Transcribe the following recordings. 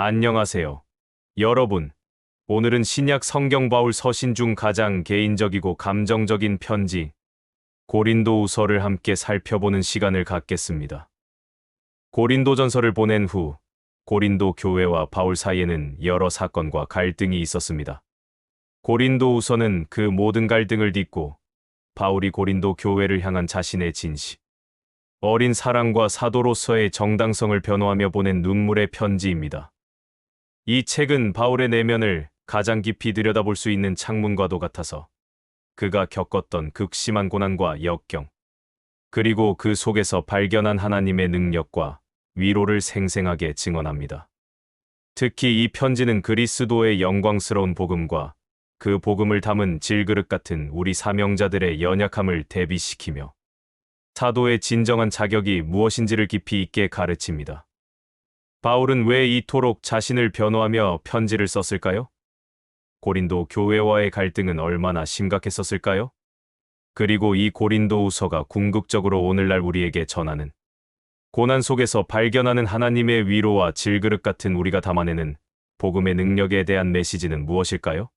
안녕하세요. 여러분, 오늘은 신약 성경 바울 서신 중 가장 개인적이고 감정적인 편지, 고린도후서를 함께 살펴보는 시간을 갖겠습니다. 고린도전서를 보낸 후, 고린도 교회와 바울 사이에는 여러 사건과 갈등이 있었습니다. 고린도후서는 그 모든 갈등을 딛고 바울이 고린도 교회를 향한 자신의 진심, 어린 사랑과 사도로서의 정당성을 변호하며 보낸 눈물의 편지입니다. 이 책은 바울의 내면을 가장 깊이 들여다볼 수 있는 창문과도 같아서 그가 겪었던 극심한 고난과 역경, 그리고 그 속에서 발견한 하나님의 능력과 위로를 생생하게 증언합니다. 특히 이 편지는 그리스도의 영광스러운 복음과 그 복음을 담은 질그릇 같은 우리 사명자들의 연약함을 대비시키며 사도의 진정한 자격이 무엇인지를 깊이 있게 가르칩니다. 바울은 왜 이토록 자신을 변호하며 편지를 썼을까요? 고린도 교회와의 갈등은 얼마나 심각했었을까요? 그리고 이 고린도후서가 궁극적으로 오늘날 우리에게 전하는 고난 속에서 발견하는 하나님의 위로와 질그릇 같은 우리가 담아내는 복음의 능력에 대한 메시지는 무엇일까요?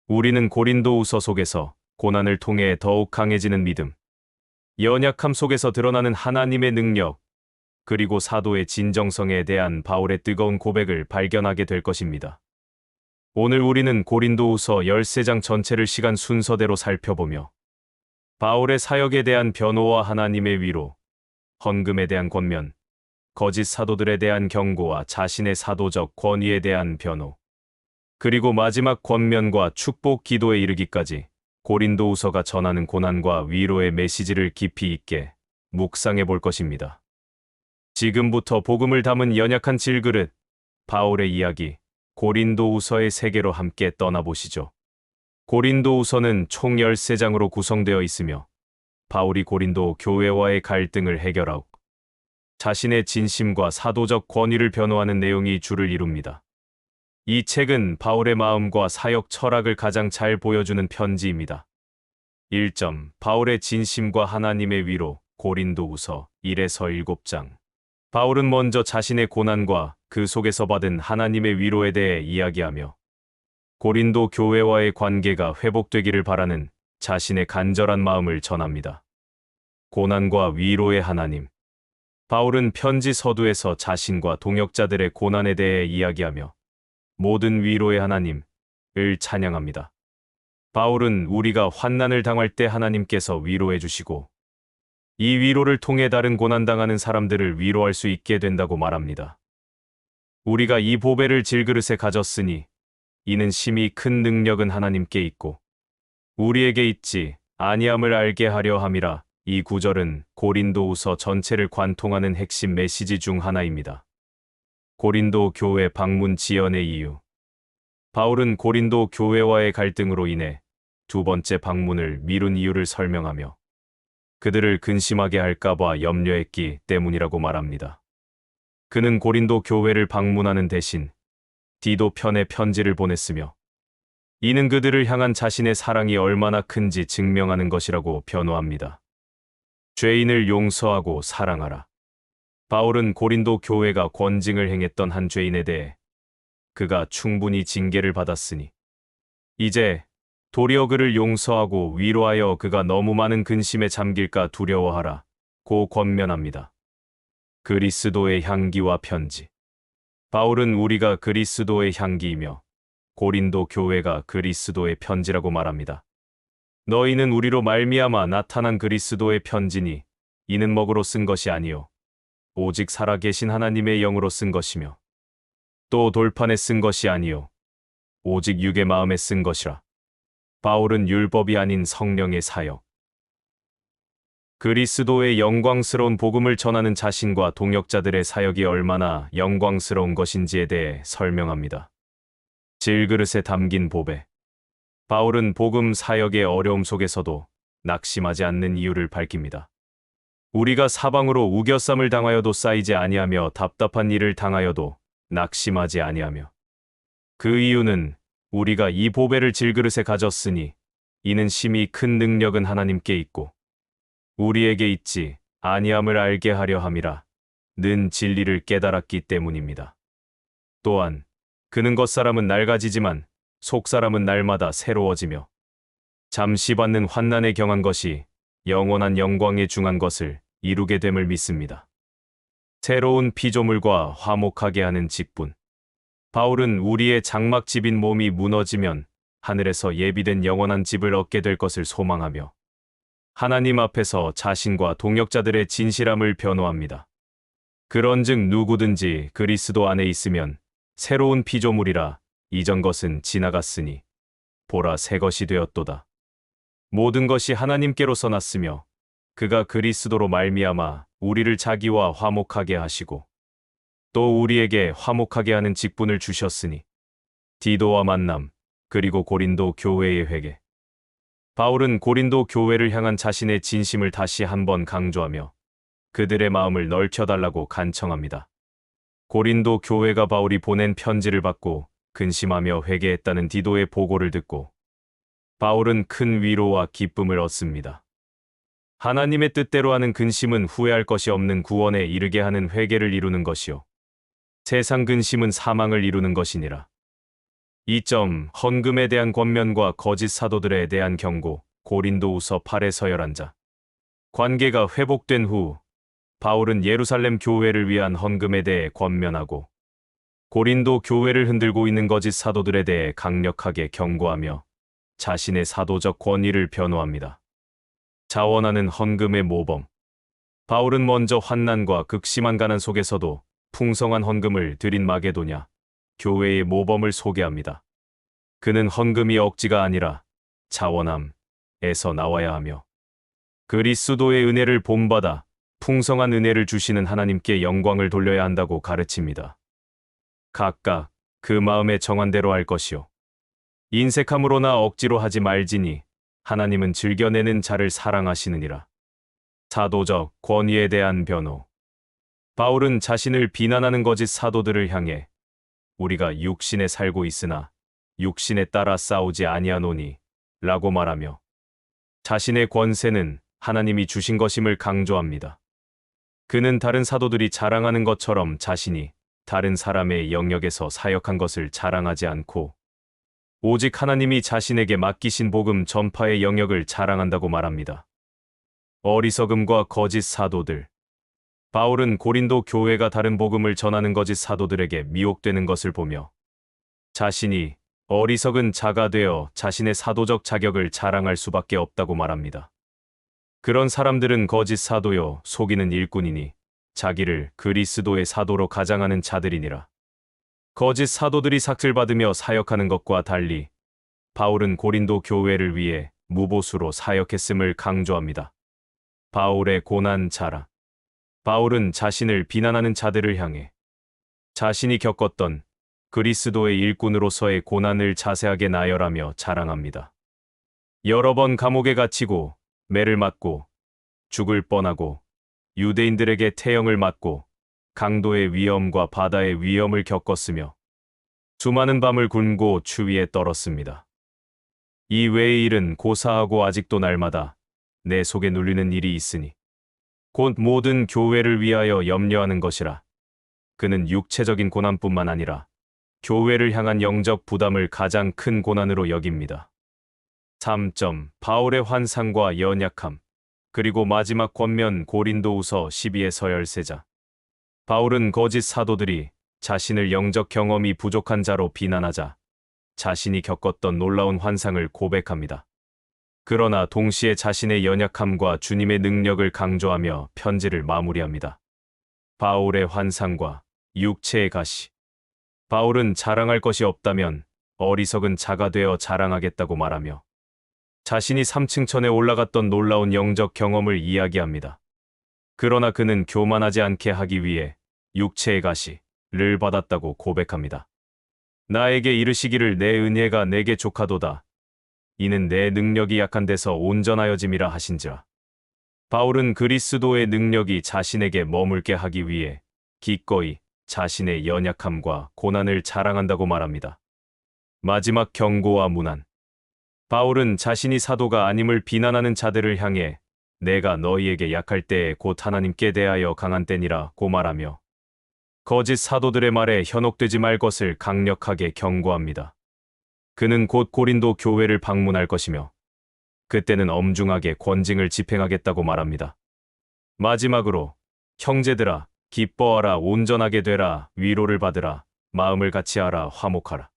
우리는 고린도후서 속에서 고난을 통해 더욱 강해지는 믿음, 연약함 속에서 드러나는 하나님의 능력, 그리고 사도의 진정성에 대한 바울의 뜨거운 고백을 발견하게 될 것입니다. 오늘 우리는 고린도후서 13장 전체를 시간 순서대로 살펴보며 바울의 사역에 대한 변호와 하나님의 위로, 헌금에 대한 권면, 거짓 사도들에 대한 경고와 자신의 사도적 권위에 대한 변호, 그리고 마지막 권면과 축복 기도에 이르기까지 고린도후서가 전하는 고난과 위로의 메시지를 깊이 있게 묵상해 볼 것입니다. 지금부터 복음을 담은 연약한 질그릇, 바울의 이야기, 고린도후서의 세계로 함께 떠나보시죠. 고린도후서는 총 13장으로 구성되어 있으며 바울이 고린도 교회와의 갈등을 해결하고 자신의 진심과 사도적 권위를 변호하는 내용이 주를 이룹니다. 이 책은 바울의 마음과 사역 철학을 가장 잘 보여주는 편지입니다. 1점. 바울의 진심과 하나님의 위로, 고린도후서 1에서 7장. 바울은 먼저 자신의 고난과 그 속에서 받은 하나님의 위로에 대해 이야기하며 고린도 교회와의 관계가 회복되기를 바라는 자신의 간절한 마음을 전합니다. 고난과 위로의 하나님. 바울은 편지 서두에서 자신과 동역자들의 고난에 대해 이야기하며 모든 위로의 하나님을 찬양합니다. 바울은 우리가 환난을 당할 때 하나님께서 위로해 주시고 이 위로를 통해 다른 고난당하는 사람들을 위로할 수 있게 된다고 말합니다. 우리가 이 보배를 질그릇에 가졌으니 이는 심히 큰 능력은 하나님께 있고 우리에게 있지 아니함을 알게 하려 함이라. 이 구절은 고린도후서 전체를 관통하는 핵심 메시지 중 하나입니다. 고린도 교회 방문 지연의 이유. 바울은 고린도 교회와의 갈등으로 인해 두 번째 방문을 미룬 이유를 설명하며 그들을 근심하게 할까봐 염려했기 때문이라고 말합니다. 그는 고린도 교회를 방문하는 대신 디도 편의 편지를 보냈으며 이는 그들을 향한 자신의 사랑이 얼마나 큰지 증명하는 것이라고 변호합니다. 죄인을 용서하고 사랑하라. 바울은 고린도 교회가 권징을 행했던 한 죄인에 대해 그가 충분히 징계를 받았으니 이제 도리어 그를 용서하고 위로하여 그가 너무 많은 근심에 잠길까 두려워하라 고 권면합니다. 그리스도의 향기와 편지. 바울은 우리가 그리스도의 향기이며 고린도 교회가 그리스도의 편지라고 말합니다. 너희는 우리로 말미암아 나타난 그리스도의 편지니 이는 먹으로 쓴 것이 아니요 오직 살아계신 하나님의 영으로 쓴 것이며 또 돌판에 쓴 것이 아니요 오직 육의 마음에 쓴 것이라. 바울은 율법이 아닌 성령의 사역, 그리스도의 영광스러운 복음을 전하는 자신과 동역자들의 사역이 얼마나 영광스러운 것인지에 대해 설명합니다. 질그릇에 담긴 보배. 바울은 복음 사역의 어려움 속에서도 낙심하지 않는 이유를 밝힙니다. 우리가 사방으로 우겨쌈을 당하여도 쌓이지 아니하며 답답한 일을 당하여도 낙심하지 아니하며 그 이유는 우리가 이 보배를 질그릇에 가졌으니 이는 심히 큰 능력은 하나님께 있고 우리에게 있지 아니함을 알게 하려 함이라. 는 진리를 깨달았기 때문입니다. 또한 그는 겉사람은 낡아지지만 속사람은 날마다 새로워지며 잠시 받는 환난에 경한 것이 영원한 영광에 중한 것을 이루게 됨을 믿습니다. 새로운 피조물과 화목하게 하는 직분. 바울은 우리의 장막집인 몸이 무너지면 하늘에서 예비된 영원한 집을 얻게 될 것을 소망하며 하나님 앞에서 자신과 동역자들의 진실함을 변호합니다. 그런즉 누구든지 그리스도 안에 있으면 새로운 피조물이라 이전 것은 지나갔으니 보라 새 것이 되었도다. 모든 것이 하나님께로서 났으며 그가 그리스도로 말미암아 우리를 자기와 화목하게 하시고 또 우리에게 화목하게 하는 직분을 주셨으니 디도와 만남 그리고 고린도 교회의 회개. 바울은 고린도 교회를 향한 자신의 진심을 다시 한번 강조하며 그들의 마음을 넓혀달라고 간청합니다. 고린도 교회가 바울이 보낸 편지를 받고 근심하며 회개했다는 디도의 보고를 듣고 바울은 큰 위로와 기쁨을 얻습니다. 하나님의 뜻대로 하는 근심은 후회할 것이 없는 구원에 이르게 하는 회개를 이루는 것이요 세상 근심은 사망을 이루는 것이니라. 2점 헌금에 대한 권면과 거짓 사도들에 대한 경고. 고린도후서 8에서 11장. 관계가 회복된 후 바울은 예루살렘 교회를 위한 헌금에 대해 권면하고 고린도 교회를 흔들고 있는 거짓 사도들에 대해 강력하게 경고하며 자신의 사도적 권위를 변호합니다. 자원하는 헌금의 모범. 바울은 먼저 환난과 극심한 가난 속에서도 풍성한 헌금을 드린 마게도냐 교회의 모범을 소개합니다. 그는 헌금이 억지가 아니라 자원함에서 나와야 하며 그리스도의 은혜를 본받아 풍성한 은혜를 주시는 하나님께 영광을 돌려야 한다고 가르칩니다. 각각 그 마음에 정한 대로 할 것이요 인색함으로나 억지로 하지 말지니 하나님은 즐겨내는 자를 사랑하시느니라. 사도적 권위에 대한 변호. 바울은 자신을 비난하는 거짓 사도들을 향해 우리가 육신에 살고 있으나 육신에 따라 싸우지 아니하노니 라고 말하며 자신의 권세는 하나님이 주신 것임을 강조합니다. 그는 다른 사도들이 자랑하는 것처럼 자신이 다른 사람의 영역에서 사역한 것을 자랑하지 않고 오직 하나님이 자신에게 맡기신 복음 전파의 영역을 자랑한다고 말합니다. 어리석음과 거짓 사도들. 바울은 고린도 교회가 다른 복음을 전하는 거짓 사도들에게 미혹되는 것을 보며 자신이 어리석은 자가 되어 자신의 사도적 자격을 자랑할 수밖에 없다고 말합니다. 그런 사람들은 거짓 사도요 속이는 일꾼이니 자기를 그리스도의 사도로 가장하는 자들이니라. 거짓 사도들이 삭슬받으며 사역하는 것과 달리 바울은 고린도 교회를 위해 무보수로 사역했음을 강조합니다. 바울의 고난 자랑. 바울은 자신을 비난하는 자들을 향해 자신이 겪었던 그리스도의 일꾼으로서의 고난을 자세하게 나열하며 자랑합니다. 여러 번 감옥에 갇히고 매를 맞고 죽을 뻔하고 유대인들에게 태형을 맞고 강도의 위험과 바다의 위험을 겪었으며 수많은 밤을 굶고 추위에 떨었습니다. 이 외의 일은 고사하고 아직도 날마다 내 속에 눌리는 일이 있으니 곧 모든 교회를 위하여 염려하는 것이라. 그는 육체적인 고난뿐만 아니라 교회를 향한 영적 부담을 가장 큰 고난으로 여깁니다. 3점 바울의 환상과 연약함. 그리고 마지막 권면 고린도후서 12에서 13장. 바울은 거짓 사도들이 자신을 영적 경험이 부족한 자로 비난하자 자신이 겪었던 놀라운 환상을 고백합니다. 그러나 동시에 자신의 연약함과 주님의 능력을 강조하며 편지를 마무리합니다. 바울의 환상과 육체의 가시. 바울은 자랑할 것이 없다면 어리석은 자가 되어 자랑하겠다고 말하며 자신이 3층 천에 올라갔던 놀라운 영적 경험을 이야기합니다. 그러나 그는 교만하지 않게 하기 위해 육체의 가시를 받았다고 고백합니다. 나에게 이르시기를 내 은혜가 내게 족하도다. 이는 내 능력이 약한 데서 온전하여짐이라 하신지라. 바울은 그리스도의 능력이 자신에게 머물게 하기 위해 기꺼이 자신의 연약함과 고난을 자랑한다고 말합니다. 마지막 경고와 문안. 바울은 자신이 사도가 아님을 비난하는 자들을 향해 내가 너희에게 약할 때에 곧 하나님께 대하여 강한 때니라 고 말하며 거짓 사도들의 말에 현혹되지 말 것을 강력하게 경고합니다. 그는 곧 고린도 교회를 방문할 것이며 그때는 엄중하게 권징을 집행하겠다고 말합니다. 마지막으로 형제들아 기뻐하라 온전하게 되라 위로를 받으라 마음을 같이하라 화목하라.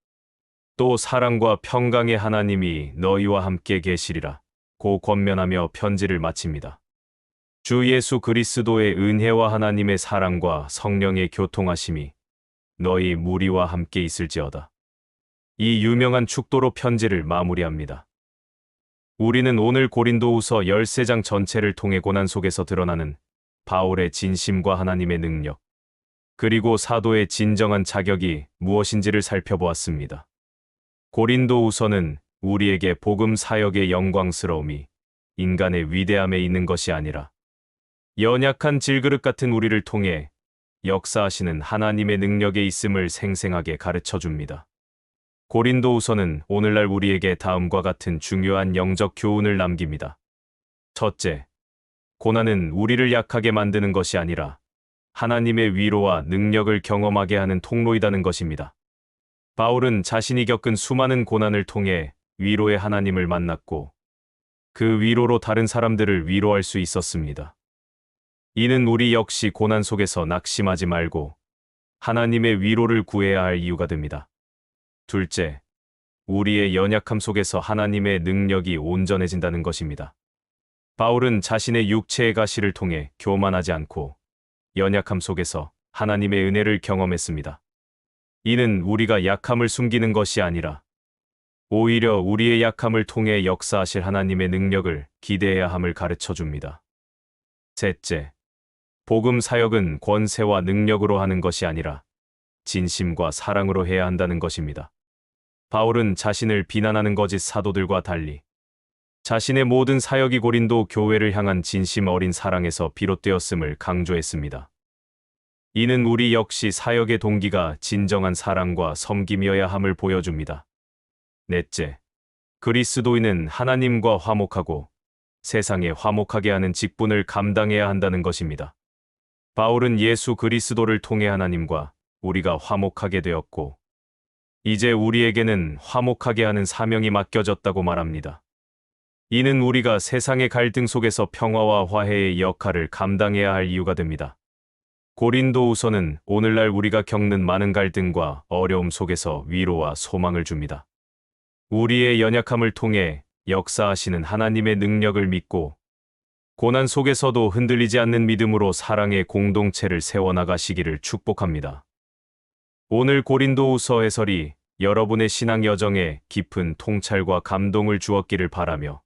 또 사랑과 평강의 하나님이 너희와 함께 계시리라 고 권면하며 편지를 마칩니다. 주 예수 그리스도의 은혜와 하나님의 사랑과 성령의 교통하심이 너희 무리와 함께 있을지어다. 이 유명한 축도로 편지를 마무리합니다. 우리는 오늘 고린도후서 13장 전체를 통해 고난 속에서 드러나는 바울의 진심과 하나님의 능력, 그리고 사도의 진정한 자격이 무엇인지를 살펴보았습니다. 고린도후서는 우리에게 복음 사역의 영광스러움이 인간의 위대함에 있는 것이 아니라 연약한 질그릇 같은 우리를 통해 역사하시는 하나님의 능력에 있음을 생생하게 가르쳐 줍니다. 고린도후서는 오늘날 우리에게 다음과 같은 중요한 영적 교훈을 남깁니다. 첫째, 고난은 우리를 약하게 만드는 것이 아니라 하나님의 위로와 능력을 경험하게 하는 통로이다는 것입니다. 바울은 자신이 겪은 수많은 고난을 통해 위로의 하나님을 만났고 그 위로로 다른 사람들을 위로할 수 있었습니다. 이는 우리 역시 고난 속에서 낙심하지 말고 하나님의 위로를 구해야 할 이유가 됩니다. 둘째, 우리의 연약함 속에서 하나님의 능력이 온전해진다는 것입니다. 바울은 자신의 육체의 가시를 통해 교만하지 않고 연약함 속에서 하나님의 은혜를 경험했습니다. 이는 우리가 약함을 숨기는 것이 아니라 오히려 우리의 약함을 통해 역사하실 하나님의 능력을 기대해야 함을 가르쳐 줍니다. 셋째, 복음 사역은 권세와 능력으로 하는 것이 아니라 진심과 사랑으로 해야 한다는 것입니다. 바울은 자신을 비난하는 거짓 사도들과 달리 자신의 모든 사역이 고린도 교회를 향한 진심 어린 사랑에서 비롯되었음을 강조했습니다. 이는 우리 역시 사역의 동기가 진정한 사랑과 섬김이어야 함을 보여줍니다. 넷째, 그리스도인은 하나님과 화목하고 세상에 화목하게 하는 직분을 감당해야 한다는 것입니다. 바울은 예수 그리스도를 통해 하나님과 우리가 화목하게 되었고 이제 우리에게는 화목하게 하는 사명이 맡겨졌다고 말합니다. 이는 우리가 세상의 갈등 속에서 평화와 화해의 역할을 감당해야 할 이유가 됩니다. 고린도후서는 오늘날 우리가 겪는 많은 갈등과 어려움 속에서 위로와 소망을 줍니다. 우리의 연약함을 통해 역사하시는 하나님의 능력을 믿고 고난 속에서도 흔들리지 않는 믿음으로 사랑의 공동체를 세워나가시기를 축복합니다. 오늘 고린도후서 해설이 여러분의 신앙 여정에 깊은 통찰과 감동을 주었기를 바라며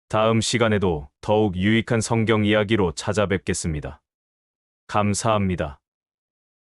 다음 시간에도 더욱 유익한 성경 이야기로 찾아뵙겠습니다. 감사합니다.